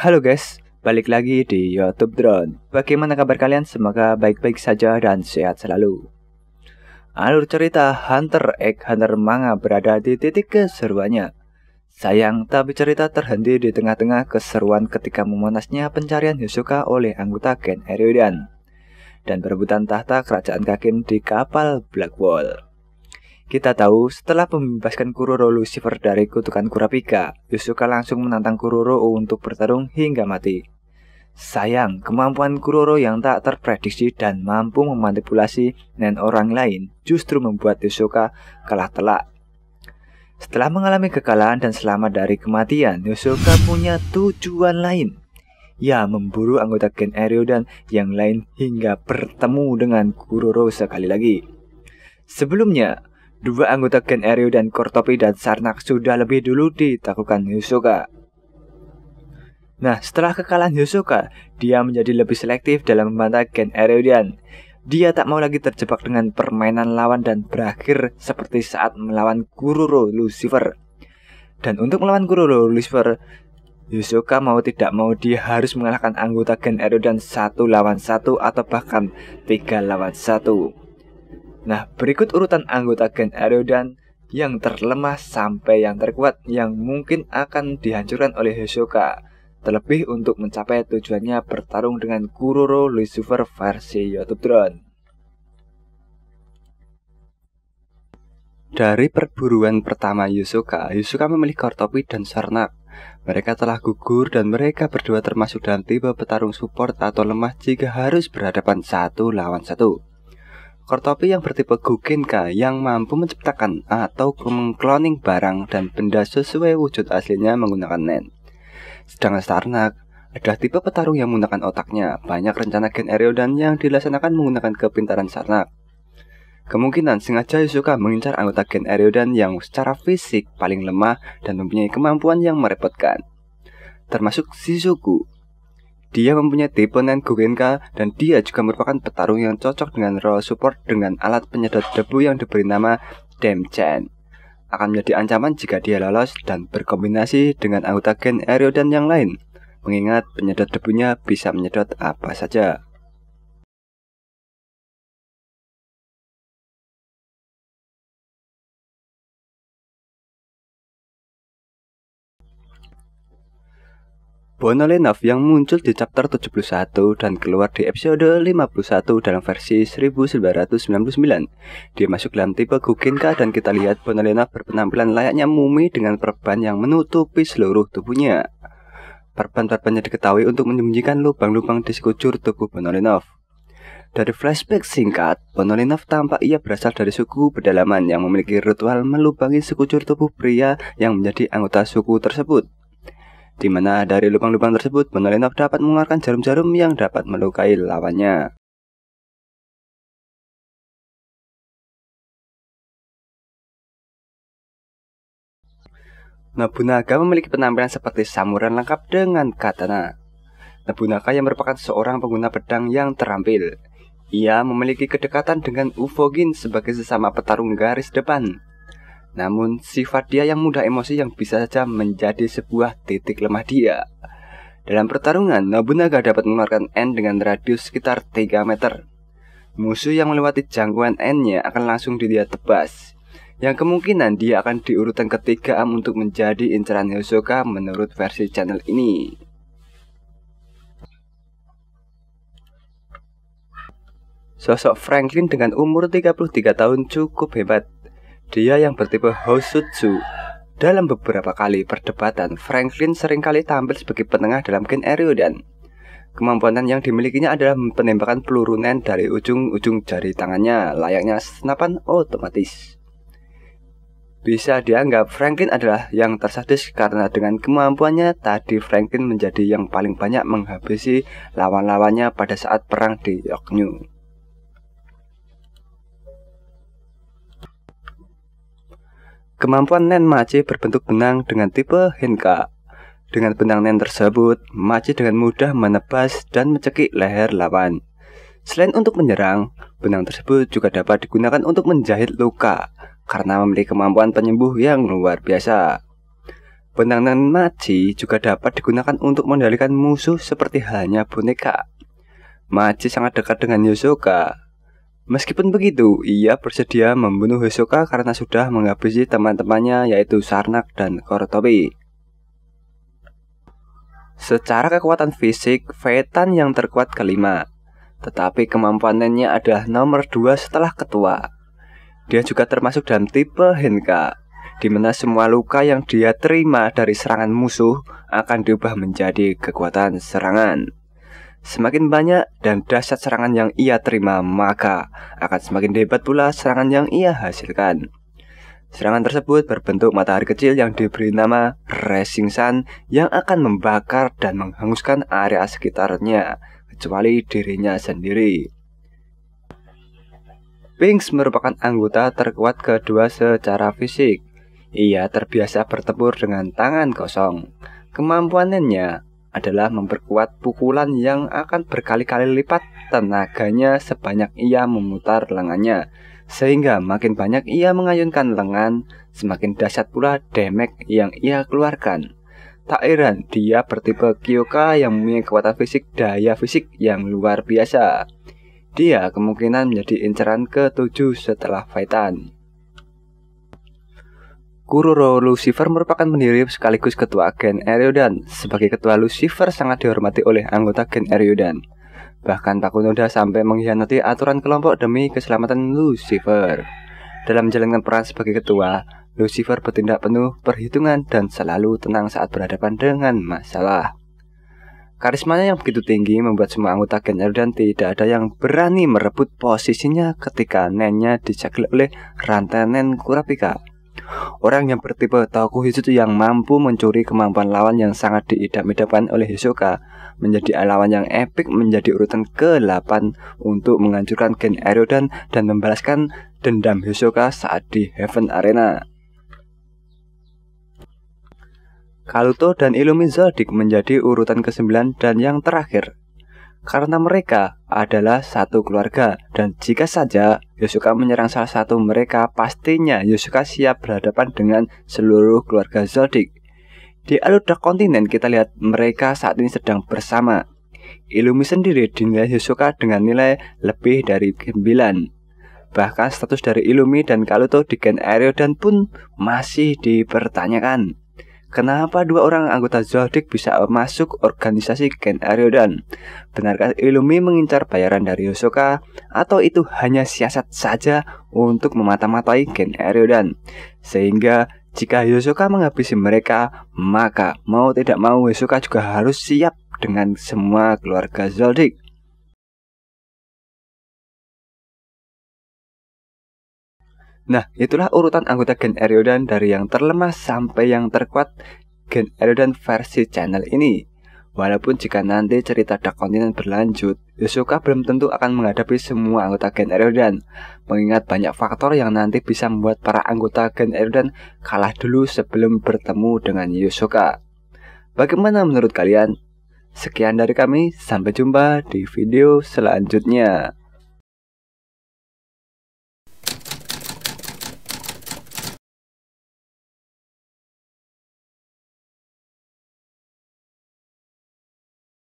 Halo guys, balik lagi di YouTube Drone. Bagaimana kabar kalian? Semoga baik-baik saja dan sehat selalu. Alur cerita Hunter x Hunter manga berada di titik keseruannya. Sayang, tapi cerita terhenti di tengah-tengah keseruan ketika memanasnya pencarian Hisoka oleh anggota Gen Erudian dan perebutan tahta kerajaan Kakin di kapal Blackwall. Kita tahu, setelah membebaskan Kuroro Lucifer dari kutukan Kurapika, Hisoka langsung menantang Kuroro untuk bertarung hingga mati. Sayang, kemampuan Kuroro yang tak terprediksi dan mampu memanipulasi nen orang lain justru membuat Hisoka kalah telak. Setelah mengalami kekalahan dan selamat dari kematian, Hisoka punya tujuan lain. Ia memburu anggota Gen Erudian yang lain hingga bertemu dengan Kuroro sekali lagi. Sebelumnya, dua anggota Gen Erudian Kortopi dan Sarnak sudah lebih dulu ditaklukkan Hisoka. Nah, setelah kekalahan Hisoka, dia menjadi lebih selektif dalam membantai Gen Erudian. Dia tak mau lagi terjebak dengan permainan lawan dan berakhir seperti saat melawan Kuroro Lucifer. Dan untuk melawan Kuroro Lucifer, Hisoka mau tidak mau dia harus mengalahkan anggota Gen Erudian 1 lawan 1 atau bahkan 3 lawan 1. Nah, berikut urutan anggota Gen Erudian yang terlemah sampai yang terkuat yang mungkin akan dihancurkan oleh Hisoka, terlebih untuk mencapai tujuannya bertarung dengan Kuroro Lucifer versi YouTube Drone. Dari perburuan pertama Hisoka memilih Kortopi dan Sarnak. Mereka telah gugur dan mereka berdua termasuk dalam tipe petarung support atau lemah jika harus berhadapan 1 lawan 1. Kortopi yang bertipe Gugenka yang mampu menciptakan atau mengkloning barang dan benda sesuai wujud aslinya menggunakan nen. Sedangkan Sarnak adalah tipe petarung yang menggunakan otaknya. Banyak rencana Gen Erudian yang dilaksanakan menggunakan kepintaran Sarnak. Kemungkinan sengaja Hisoka mengincar anggota Gen Erudian yang secara fisik paling lemah dan mempunyai kemampuan yang merepotkan, termasuk Shizuku. Dia mempunyai tipe nen Gugenka dan dia juga merupakan petarung yang cocok dengan role support dengan alat penyedot debu yang diberi nama Demchen. Akan menjadi ancaman jika dia lolos dan berkombinasi dengan anggota Gen Erudian yang lain, mengingat penyedot debunya bisa menyedot apa saja. Bonolenov yang muncul di chapter 71 dan keluar di episode 51 dalam versi 1999. Dia masuk dalam tipe Gugenka dan kita lihat Bonolenov berpenampilan layaknya mumi dengan perban yang menutupi seluruh tubuhnya. Perban-perbannya diketahui untuk menyembunyikan lubang-lubang di sekujur tubuh Bonolenov. Dari flashback singkat, Bonolenov tampak ia berasal dari suku pedalaman yang memiliki ritual melubangi sekujur tubuh pria yang menjadi anggota suku tersebut, di mana dari lubang-lubang tersebut Bonolenov dapat mengeluarkan jarum-jarum yang dapat melukai lawannya. Nobunaga memiliki penampilan seperti samurai lengkap dengan katana. Nobunaga yang merupakan seorang pengguna pedang yang terampil. Ia memiliki kedekatan dengan Ufogin sebagai sesama petarung garis depan. Namun, sifat dia yang mudah emosi yang bisa saja menjadi sebuah titik lemah dia. Dalam pertarungan, Nobunaga dapat mengeluarkan N dengan radius sekitar 3 meter. Musuh yang melewati jangkauan N-nya akan langsung dia tebas, yang kemungkinan dia akan di urutan ketiga untuk menjadi incaran Hisoka menurut versi channel ini. Sosok Franklin dengan umur 33 tahun cukup hebat. Dia yang bertipe Hoshutsu. Dalam beberapa kali perdebatan, Franklin seringkali tampil sebagai penengah dalam Gen Erudian. Kemampuan yang dimilikinya adalah penembakan peluru nen dari ujung-ujung jari tangannya, layaknya senapan otomatis. Bisa dianggap Franklin adalah yang tersadis karena dengan kemampuannya tadi Franklin menjadi yang paling banyak menghabisi lawan-lawannya pada saat perang di Yoknew. Kemampuan nen Machi berbentuk benang dengan tipe Henka. Dengan benang nen tersebut, Machi dengan mudah menebas dan mencekik leher lawan. Selain untuk menyerang, benang tersebut juga dapat digunakan untuk menjahit luka karena memiliki kemampuan penyembuh yang luar biasa. Penanganan Maji juga dapat digunakan untuk mengendalikan musuh seperti halnya boneka. Maji sangat dekat dengan Hisoka. Meskipun begitu, ia bersedia membunuh Hisoka karena sudah menghabisi teman-temannya yaitu Sarnak dan Korotobi. Secara kekuatan fisik, Vetan yang terkuat kelima, tetapi kemampuannya adalah nomor 2 setelah ketua. Dia juga termasuk dalam tipe Henka, di mana semua luka yang dia terima dari serangan musuh akan diubah menjadi kekuatan serangan. Semakin banyak dan dahsyat serangan yang ia terima, maka akan semakin hebat pula serangan yang ia hasilkan. Serangan tersebut berbentuk matahari kecil yang diberi nama Rising Sun yang akan membakar dan menghanguskan area sekitarnya, kecuali dirinya sendiri. Pinks merupakan anggota terkuat kedua secara fisik. Ia terbiasa bertempur dengan tangan kosong. Kemampuannya adalah memperkuat pukulan yang akan berkali-kali lipat tenaganya sebanyak ia memutar lengannya. Sehingga makin banyak ia mengayunkan lengan, semakin dahsyat pula damage yang ia keluarkan. Tak heran dia bertipe Kyoka yang mempunyai kekuatan fisik daya fisik yang luar biasa. Dia kemungkinan menjadi inceran ke-7 setelah Vetan. Kuroro Lucifer merupakan pendiri sekaligus ketua Gen Eriodan. Sebagai ketua, Lucifer sangat dihormati oleh anggota Gen Eriodan. Bahkan Pakunoda sampai mengkhianati aturan kelompok demi keselamatan Lucifer. Dalam menjalankan peran sebagai ketua, Lucifer bertindak penuh perhitungan dan selalu tenang saat berhadapan dengan masalah. Karismanya yang begitu tinggi membuat semua anggota Gen Eriodan tidak ada yang berani merebut posisinya ketika nennya dijaga oleh rantai nen Kurapika. Orang yang bertipe Tokuhitsu yang mampu mencuri kemampuan lawan yang sangat diidam-idamkan oleh Hisoka menjadi lawan yang epik menjadi urutan ke-8 untuk menghancurkan Gen Eriodan dan membalaskan dendam Hisoka saat di Heaven Arena. Kaluto dan Illumi Zoldyck menjadi urutan ke-9 dan yang terakhir. Karena mereka adalah satu keluarga, dan jika saja Hisoka menyerang salah satu mereka, pastinya Hisoka siap berhadapan dengan seluruh keluarga Zoldyck. Di alur Dark Continent kita lihat mereka saat ini sedang bersama. Illumi sendiri dinilai Hisoka dengan nilai lebih dari 9. Bahkan status dari Illumi dan Kaluto di Gen Eriodan pun masih dipertanyakan. Kenapa dua orang anggota Zoldyck bisa masuk organisasi Gen Eriodan? Benarkah Illumi mengincar bayaran dari Hisoka, atau itu hanya siasat saja untuk memata-matai Gen Eriodan? Sehingga jika Hisoka menghabisi mereka, maka mau tidak mau Hisoka juga harus siap dengan semua keluarga Zoldyck. Nah, itulah urutan anggota Gen Eriodan dari yang terlemah sampai yang terkuat Gen Eriodan versi channel ini. Walaupun jika nanti cerita Dark Continent berlanjut, Hisoka belum tentu akan menghadapi semua anggota Gen Eriodan, mengingat banyak faktor yang nanti bisa membuat para anggota Gen Eriodan kalah dulu sebelum bertemu dengan Hisoka. Bagaimana menurut kalian? Sekian dari kami, sampai jumpa di video selanjutnya.